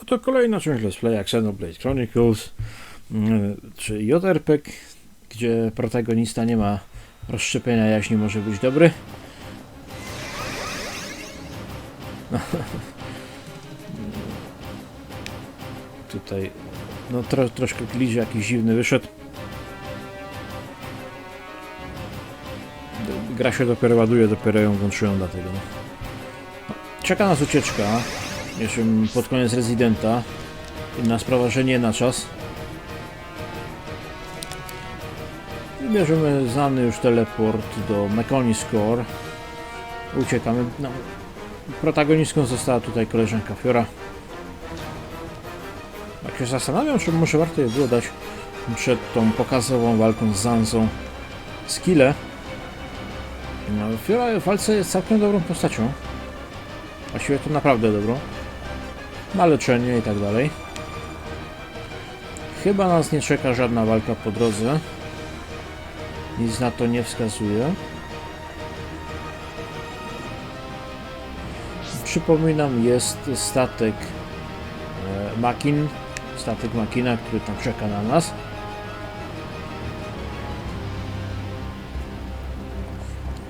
To kolejna część Let's Playa Xenoblade Chronicles, czy JRPG, gdzie protagonista nie ma rozszczepienia jaźni, może być dobry. Tutaj no troszkę glitch jakiś dziwny wyszedł. Gra się dopiero ładuje, dopiero ją włączyłem, dlatego no. Czeka nas ucieczka, jeszcze pod koniec Residenta. Inna sprawa, że nie na czas. Bierzemy znany już teleport do Mekonis Core. Uciekamy. No, protagonistką została tutaj koleżanka Fiora. Jak się zastanawiam, czy może warto je było dać przed tą pokazową walką z Zanzą skille. No, Fiora w walce jest całkiem dobrą postacią. Właściwie to naprawdę dobrą. Ma leczenie i tak dalej. Chyba nas nie czeka żadna walka po drodze. Nic na to nie wskazuje. Przypominam, jest statek Makin. Statek Makina, który tam czeka na nas.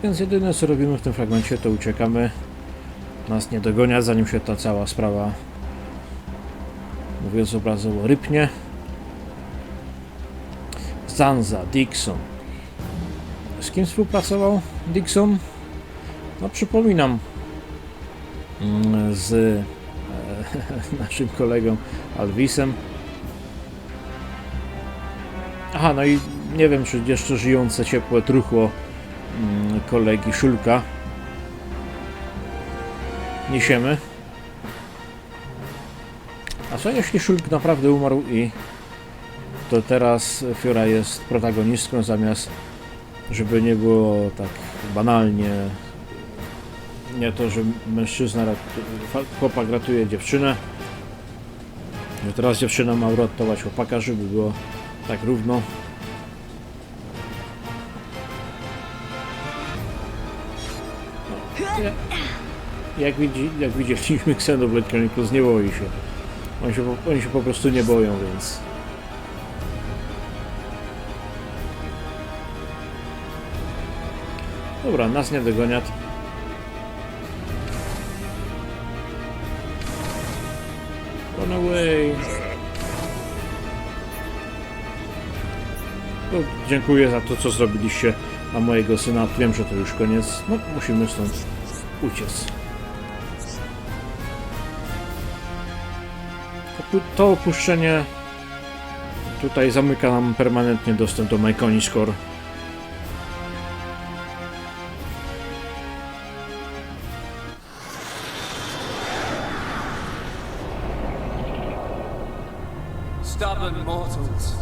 Więc jedyne co robimy w tym fragmencie, to uciekamy. Nas nie dogoniać, zanim się ta cała sprawa, mówiąc obrazowo, rypnie. Zanza, Dixon. Z kim współpracował Dixon? No przypominam, z naszym kolegą Alvisem. Aha, no i nie wiem, czy jeszcze żyjące ciepłe truchło kolegi Szulka niesiemy. A co jeśli Szulk naprawdę umarł i to teraz Fiora jest protagonistką, zamiast, żeby nie było tak banalnie, nie to, że mężczyzna, chłopak ratuje dziewczynę, że teraz dziewczyna ma uratować chłopaka, żeby było tak równo. Jak widzieliśmy, Xenoblade Chronicles nie boi się. Oni się po prostu nie boją, więc... Dobra, nas nie dogoniat. Run away. No, dziękuję za to, co zrobiliście na mojego syna. Wiem, że to już koniec. No, musimy stąd uciec. To opuszczenie tutaj zamyka nam permanentnie dostęp do Mekonis Core. Stubborn mortals,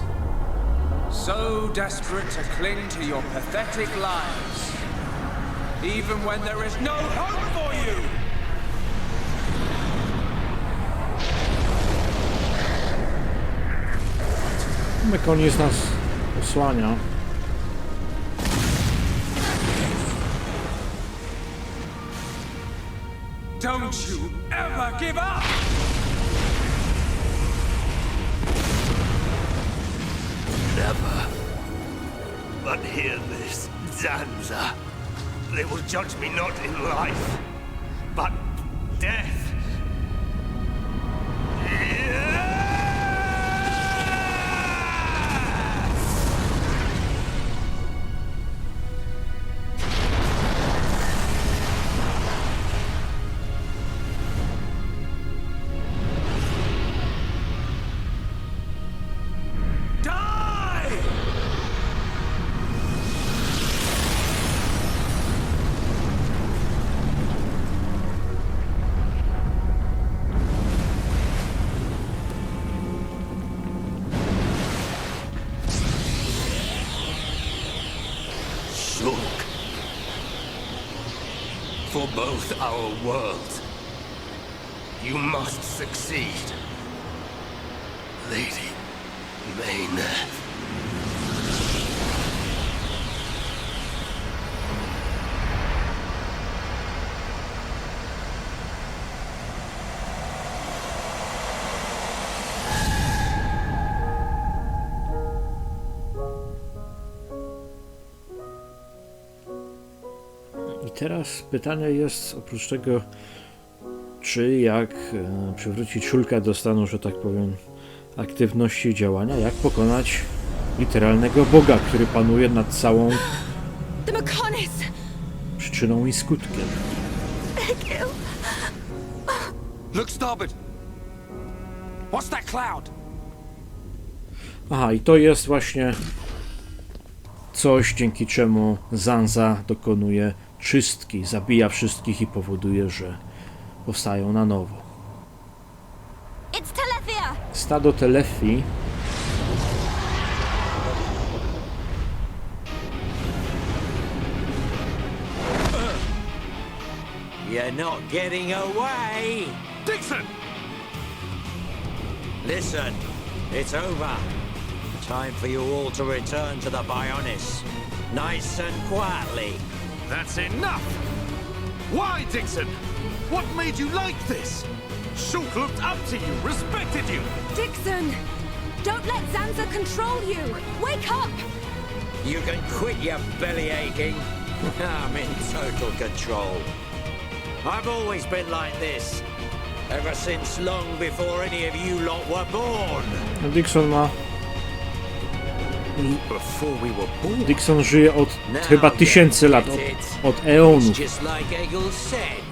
so desperate to cling to your pathetic lives, even when there is no hope for you! Mekonis nas osłania. Don't you ever give up! Never. But hear this, Zanza. They will judge me not in life, but death. For both our worlds, you must succeed. Lady Maynard. teraz pytanie jest, oprócz tego, czy jak przywrócić Shulka do stanu, że tak powiem, aktywności działania, jak pokonać literalnego Boga, który panuje nad całą przyczyną i skutkiem. Look starboard. What's that cloud? Aha, i to jest właśnie coś, dzięki czemu Zanza dokonuje czystki, zabija wszystkich i powoduje, że powstają na nowo. Stado Telefi You're not getting away! Dixon! Listen, it's over. Time for you all to return to the Bionis. Nice and quietly. That's enough! Why, Dixon? What made you like this? Shulk looked up to you, respected you! Dixon! Don't let Zanza control you! Wake up! You can quit your belly aching. I'm in total control. I've always been like this. Ever since long before any of you lot were born. Dixon ma... Before we were born. Dixon żyje od chyba tysięcy lat, od eonów. Just like Egil said.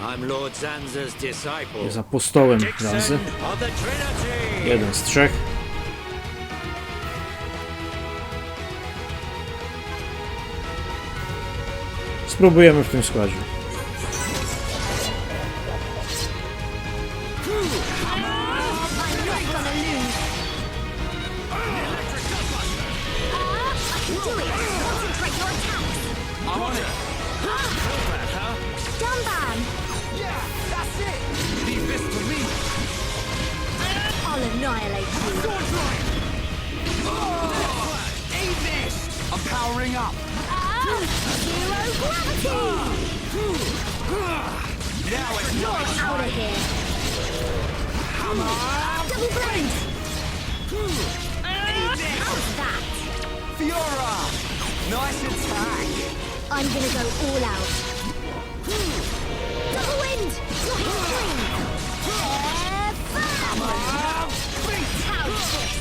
I'm Lord Zanza's disciple. Jest apostołem Zanzy. Of the Trinity. Jeden z trzech. Spróbujemy w tym składzie. I'm powering up! Zero gravity! Now it's my Out time! of here! Come on! Double blade! How's that? Fiora! Nice attack! I'm gonna go all out. Double wind! Come on! How's this?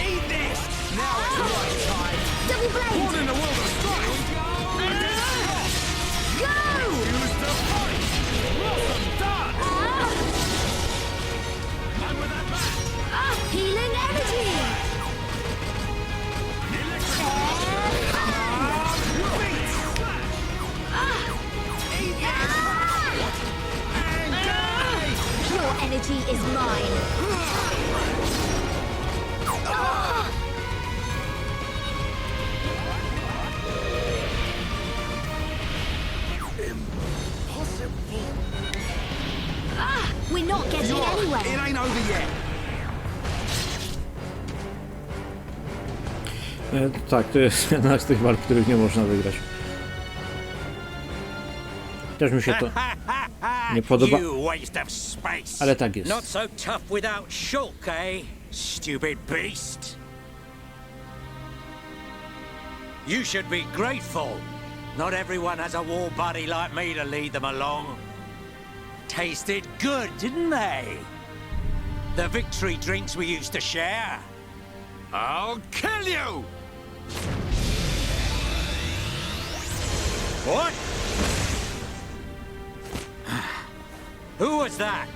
Eat this! Now it's my time! Double blade! One in the world of strike! Go! Use the fight! Awesome done! I'm with that back! Healing energy! Your energy is mine. We're not getting It anywhere. ain't over yet! Tak, to jest jedna z tych walk, których nie można wygrać. Też mi się to nie podoba, You waste of space. ale tak jest. Not so tough without Shulk, eh? Stupid beast. You should be grateful. Not everyone has a war buddy like me to lead them along. Tasted good, didn't they? The victory drinks we used to share. I'll kill you! What? Who was that?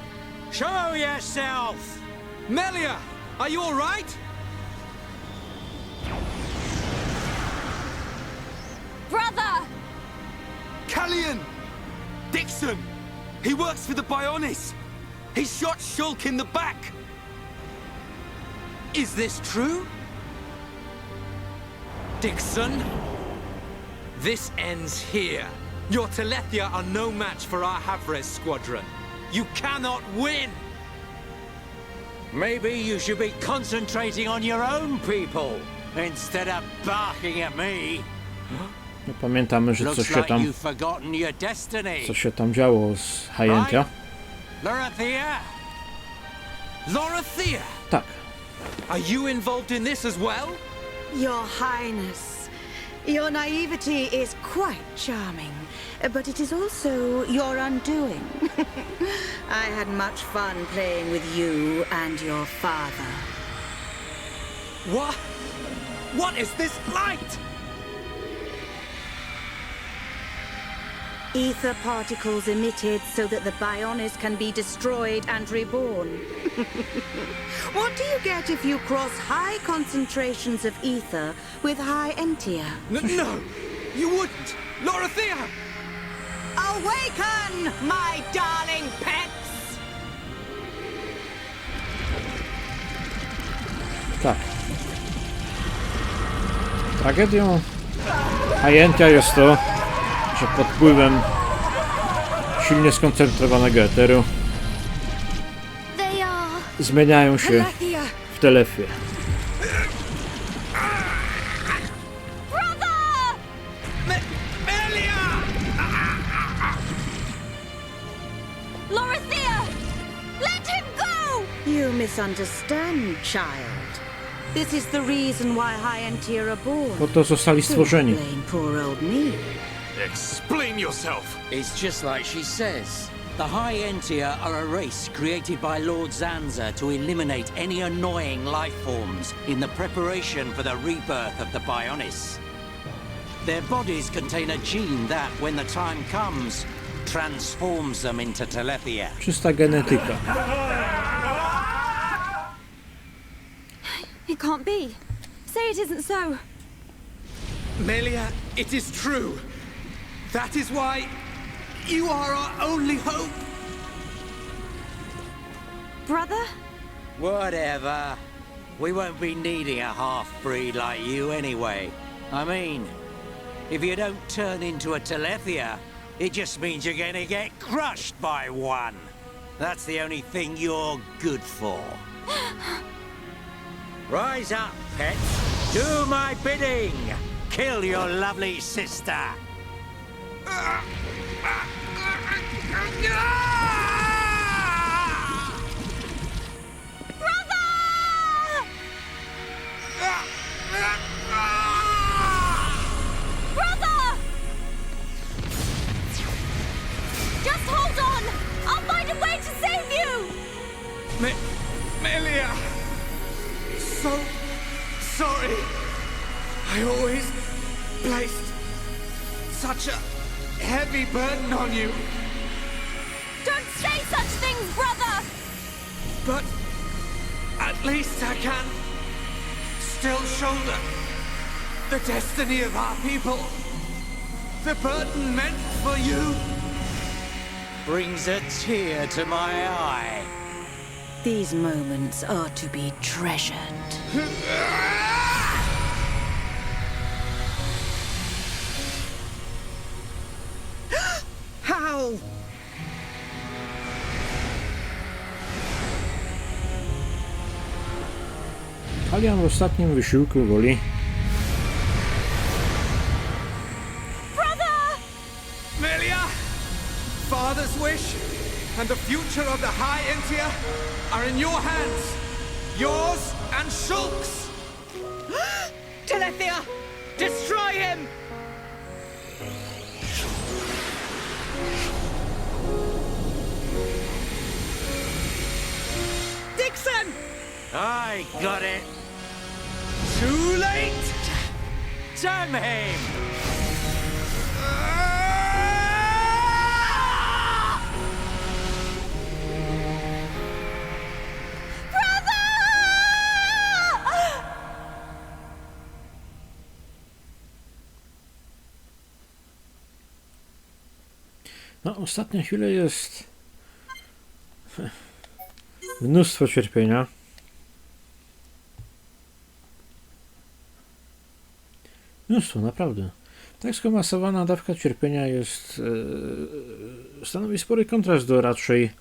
Show yourself! Melia! Are you alright? Brother! Kallian! Dixon! He works for the Bionis! He shot Shulk in the back! Is this true? Dixon? This ends here. Your Telethia are no match for our Havres squadron. You cannot win! Maybe you should be concentrating on your own people instead of barking at me. No, pamiętamy, że Looks like you've forgotten your destiny. co się tam działo z Hyentia. Lorethia? Lorethia! Tak. Are you involved in this as well? Your Highness, Your naivety is quite charming, but it is also your undoing. I had much fun playing with you and your father. What? What is this light? Ether particles emitted so that the Bionis can be destroyed and reborn. What do you get if you cross high concentrations of ether with high entia? No! You wouldn't! Lorothea! Awaken, my darling pets! Tak. Tragedią Hajentia jest to, że pod wpływem silnie skoncentrowanego eteru They are zmieniają się Kallian. w telefię. Brother! Lorothea! Let him go! You misunderstand, child. This is the reason why high entia are born. Po to zostali stworzeni. Don't blame poor old me. Explain yourself! It's just like she says. The High Entia are a race created by Lord Zanza to eliminate any annoying life forms in the preparation for the rebirth of the Bionis. Their bodies contain a gene that, when the time comes, transforms them into Telethia. Czysta genetyka. It can't be. Say it isn't so. Melia, it is true. That is why you are our only hope. Brother? Whatever. We won't be needing a half-breed like you anyway. I mean, if you don't turn into a Telethia, it just means you're gonna get crushed by one. That's the only thing you're good for. Rise up, pets. Do my bidding. Kill your lovely sister. Brother! Just hold on! I'll find a way to save you! Melia! So sorry. I always placed such a heavy burden on you. Don't say such things, brother! But at least I can still shoulder the destiny of our people. The burden meant for you. Brings a tear to my eye. These moments are to be treasured. How? Kallian w ostatnim wysiłku woli Brother! Melia! Father's wish and the future of the High Entia are in your hands. Yours and Shulk's. Telethia! Destroy him! Dixon! I got it. Too late! Damn him! No, ostatnia chwila jest mnóstwo cierpienia. Mnóstwo, naprawdę. Tak skomasowana dawka cierpienia jest stanowi spory kontrast do raczej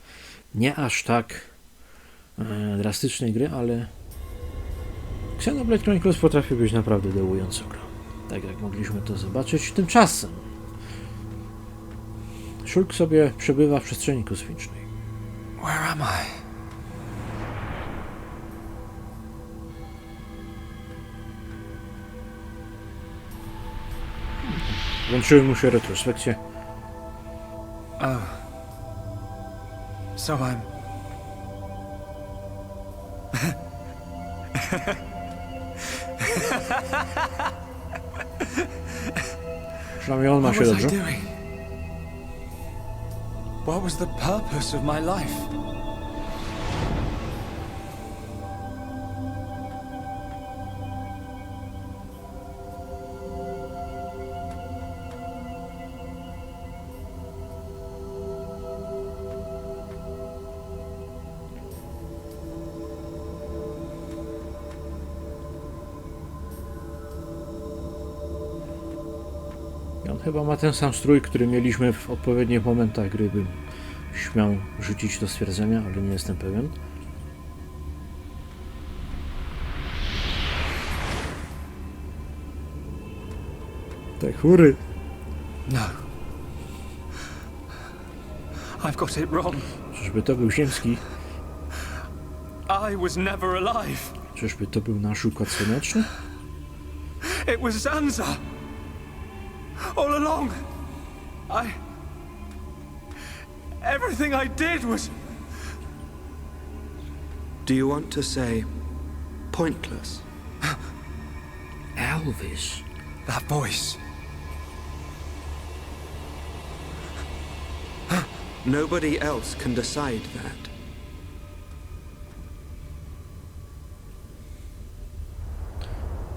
nie aż tak drastycznej gry, ale Xenoblade Chronicles potrafi być naprawdę dołującą grą. Tak jak mogliśmy to zobaczyć. Tymczasem Shulk sobie przebywa w przestrzeni kosmicznej. Where am I? Włączyły mu się retrospekcje. Oh. So I'm... Przynajmniej on ma What się was I dobrze. doing? What was the purpose of my life? I on chyba ma ten sam strój, który mieliśmy w odpowiednich momentach gry, bym śmiał rzucić do stwierdzenia, ale nie jestem pewien. Te chóry. No. I've got it wrong. Czyżby to był ziemski? I was never alive. Czyżby to był nasz układ słoneczny? It was Zanza. All along. Everything I did was... Do you want to say pointless? Elvis. That voice. Nobody else can decide that.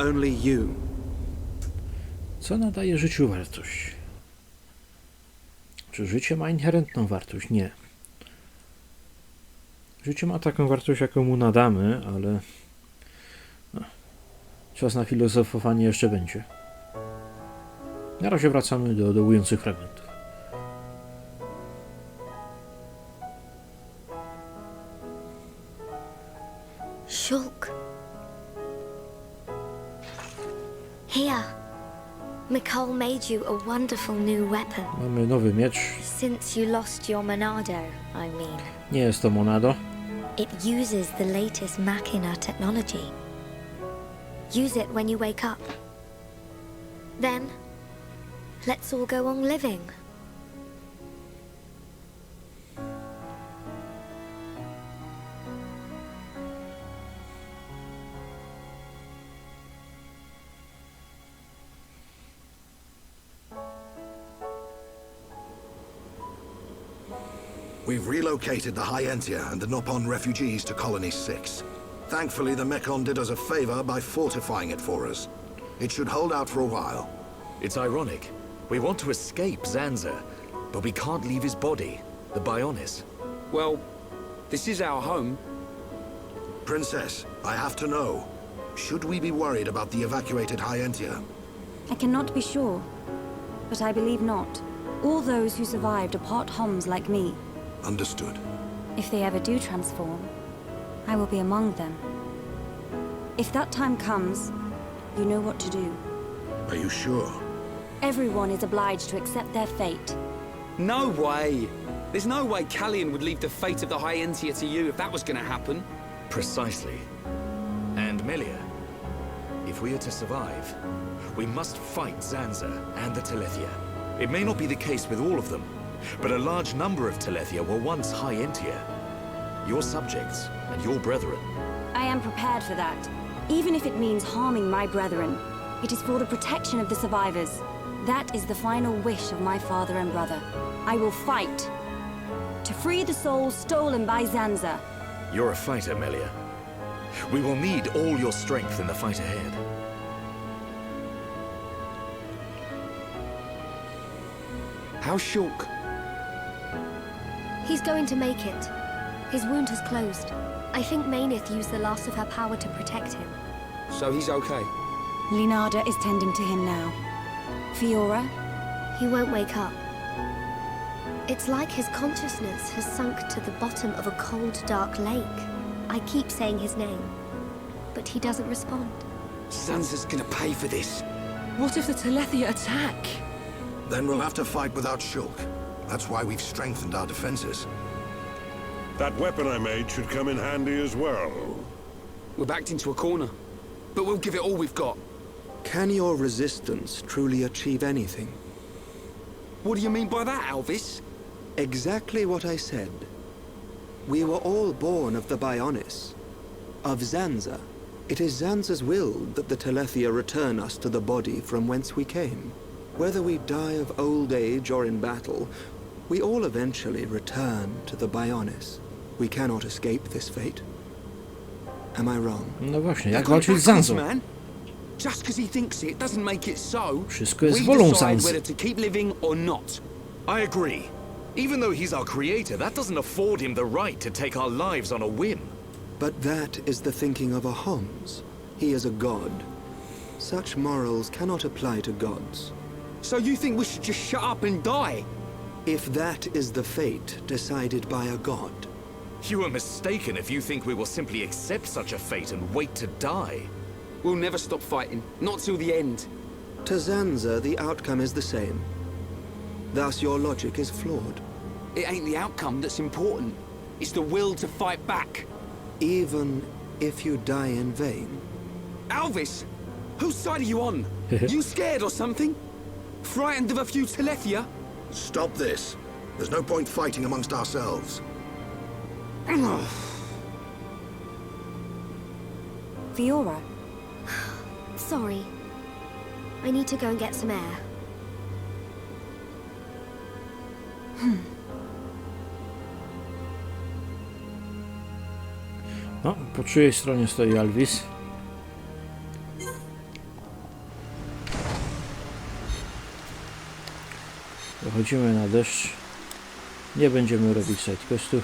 Only you. Co nadaje życiu wartość? Czy życie ma inherentną wartość? Nie. Życie ma taką wartość, jaką mu nadamy, ale czas na filozofowanie jeszcze będzie. Na razie wracamy do dołujących fragmentów. Shulk. Here. Mikol made you a wonderful new weapon. Mamy nowy miecz. Since you lost your Monado, I mean. Nie jest to Monado. It uses the latest Machina technology. Use it when you wake up. Then, let's all go on living. We've relocated the Hyentia and the Nopon refugees to Colony 6. Thankfully, the Mekon did us a favor by fortifying it for us. It should hold out for a while. It's ironic. We want to escape Zanza, but we can't leave his body, the Bionis. Well, this is our home. Princess, I have to know. Should we be worried about the evacuated Hyentia? I cannot be sure, but I believe not. All those who survived are part Homs like me. Understood. If they ever do transform, I will be among them. If that time comes, you know what to do. Are you sure? Everyone is obliged to accept their fate. No way. There's no way Kallian would leave the fate of the Hyentia to you if that was gonna happen. Precisely. And Melia, if we are to survive, we must fight Zanza and the Telethia. It may not be the case with all of them, but a large number of Telethia were once Hyentia. Your subjects and your brethren. I am prepared for that. Even if it means harming my brethren, it is for the protection of the survivors. That is the final wish of my father and brother. I will fight to free the souls stolen by Zanza. You're a fighter, Melia. We will need all your strength in the fight ahead. How's Shulk? He's going to make it. His wound has closed. I think Mainith used the last of her power to protect him. So he's okay? Linada is tending to him now. Fiora? He won't wake up. It's like his consciousness has sunk to the bottom of a cold, dark lake. I keep saying his name, but he doesn't respond. Zanza's gonna pay for this. What if the Telethia attack? Then we'll have to fight without Shulk. That's why we've strengthened our defenses. That weapon I made should come in handy as well. We're backed into a corner, but we'll give it all we've got. Can your resistance truly achieve anything? What do you mean by that, Alvis? Exactly what I said. We were all born of the Bionis, of Zanza. It is Zanza's will that the Telethia return us to the body from whence we came. Whether we die of old age or in battle, we all eventually return to the Bionis. We cannot escape this fate. Am I wrong? No właśnie, jak walczyć z Zanzą? Just because he thinks it doesn't make it so. Wszystko jest wolą decide Zanzy. whether to keep living or not. I agree. Even though he's our creator, that doesn't afford him the right to take our lives on a whim. But that is the thinking of a Homs. He is a god. Such morals cannot apply to gods. So you think we should just shut up and die? If that is the fate decided by a god. You are mistaken if you think we will simply accept such a fate and wait to die. We'll never stop fighting. Not till the end. To Zanza, the outcome is the same. Thus, your logic is flawed. It ain't the outcome that's important. It's the will to fight back. Even if you die in vain. Alvis! Whose side are you on? You scared or something? Frightened of a few Telethia? Stop this. There's no point fighting amongst ourselves. Fiora, Sorry. I need to go and get some air. No, po czyjej stronie stoi Alvis? Wychodzimy na deszcz. Nie będziemy robić sidequestów.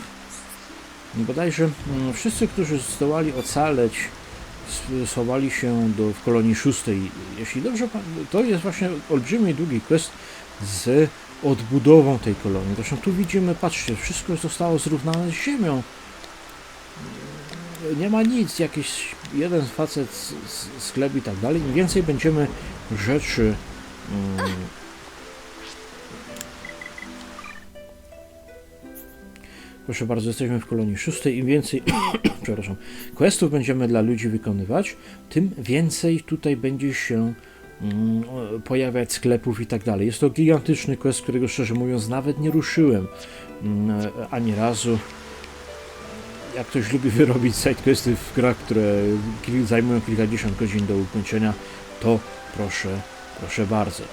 Bodajże wszyscy, którzy zdołali ocaleć, schowali się w kolonii 6. Jeśli dobrze, to jest właśnie olbrzymi, długi quest z odbudową tej kolonii. Zresztą tu widzimy, patrzcie, wszystko zostało zrównane z ziemią. Nie ma nic, jakiś jeden facet, sklep i tak dalej. Im więcej będziemy rzeczy proszę bardzo, jesteśmy w kolonii 6. Im więcej przepraszam, questów będziemy dla ludzi wykonywać, tym więcej tutaj będzie się pojawiać sklepów i tak dalej. Jest to gigantyczny quest, którego szczerze mówiąc nawet nie ruszyłem ani razu. Jak ktoś lubi wyrobić sidequesty w grach, które zajmują kilkadziesiąt godzin do ukończenia, to proszę bardzo.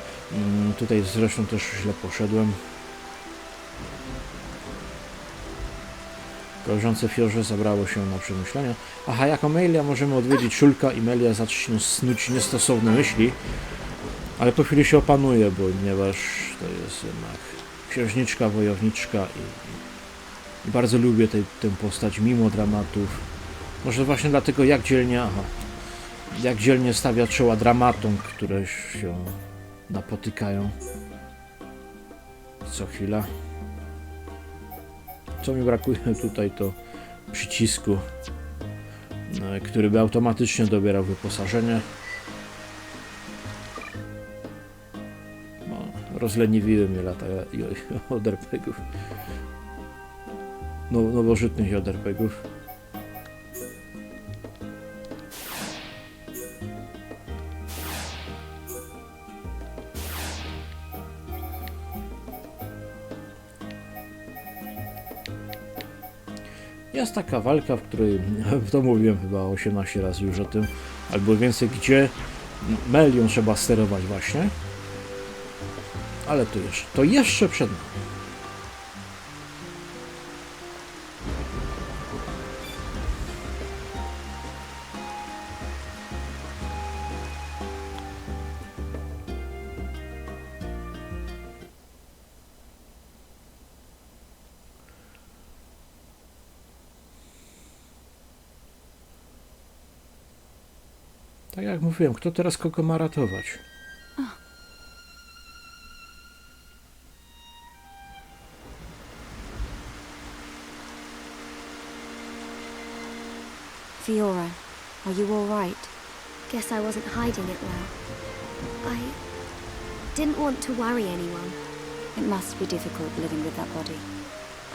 Tutaj zresztą też źle poszedłem. Koleżance Fiorze zabrało się na przemyślenia. Aha, jako Melia możemy odwiedzić Szulka i Melia zacznie snuć niestosowne myśli, ale po chwili się opanuje, ponieważ to jest jednak księżniczka, wojowniczka i bardzo lubię tę postać mimo dramatów. Może właśnie dlatego jak dzielnie stawia czoła dramatom, które się napotykają co chwila. Co mi brakuje tutaj, to przycisku, który by automatycznie dobierał wyposażenie. No, rozleniwiły mnie lata od RPG-ów. Nowożytnych od RPG-ów. Jest taka walka, w której, to mówiłem chyba 18 razy już o tym, albo więcej, gdzie Melią trzeba sterować właśnie, ale to jeszcze przed nami. Tak jak mówiłem, kto teraz kogo ma ratować? Fiora, are you all right? Guess I wasn't hiding it well. I didn't want to worry anyone. It must be difficult living with that body.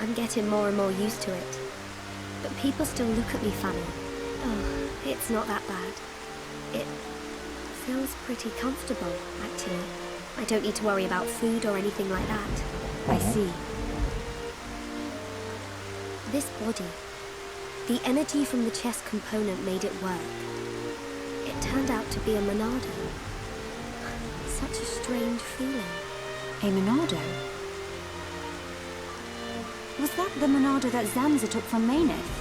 I'm getting more and more used to it. But people still look at me funny. Oh, it's not that bad. It feels pretty comfortable, actually. I don't need to worry about food or anything like that. I see. This body, the energy from the chest component made it work. It turned out to be a Monado. Such a strange feeling. A Monado? Was that the Monado that Zanza took from Maynith?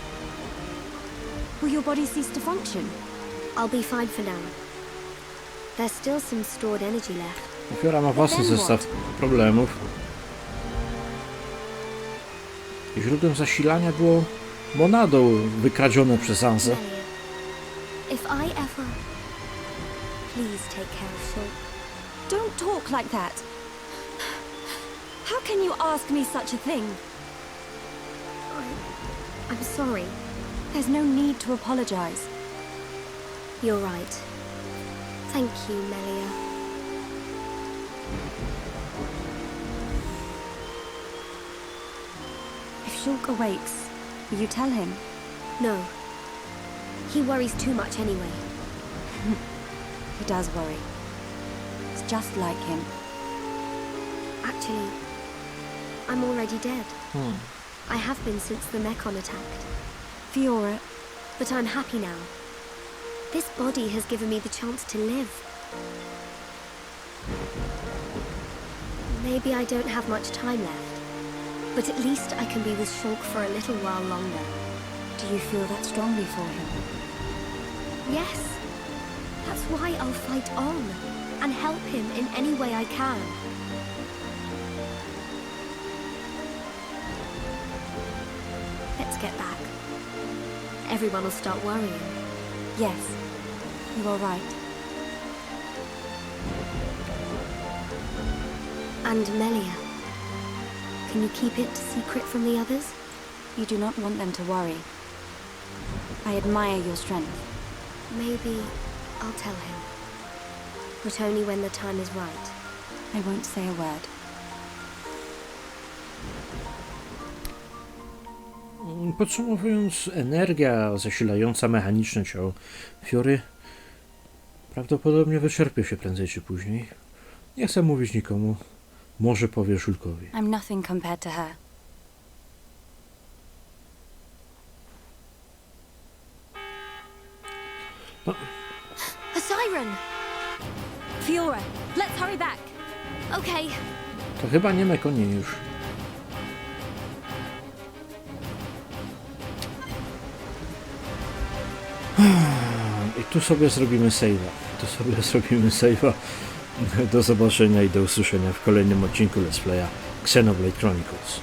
Will your body cease to function? I'll be fine for now. There's still some stored energy left. Fiora ma własny zestaw problemów. Źródłem zasilania było Monado wykradzione przez Zanzę. If I ever... Please take care of Shulk. Don't talk like that. How can you ask me such a thing? I'm sorry. There's no need to apologize. You're right. Thank you, Melia. If Shulk awakes, will you tell him? No. He worries too much anyway. He does worry. It's just like him. Actually, I'm already dead. I have been since the Mechon attacked. Fiora. But I'm happy now. This body has given me the chance to live. Maybe I don't have much time left, but at least I can be with Shulk for a little while longer. Do you feel that strongly for him? Yes. That's why I'll fight on and help him in any way I can. Let's get back. Everyone will start worrying. Yes, you are right. And Melia, can you keep it secret from the others? You do not want them to worry. I admire your strength. Maybe I'll tell him. But only when the time is right. I won't say a word. Podsumowując, energia zasilająca mechaniczne ciało Fiory prawdopodobnie wyczerpie się prędzej czy później. Nie chcę mówić nikomu. Może powie Shulkowi. I'm nothing compared to her. No. A siren! Fiora, let's hurry back. Okay. To chyba nie Mekonie już. I tu sobie zrobimy save'a. Do zobaczenia i do usłyszenia w kolejnym odcinku Let's Playa Xenoblade Chronicles.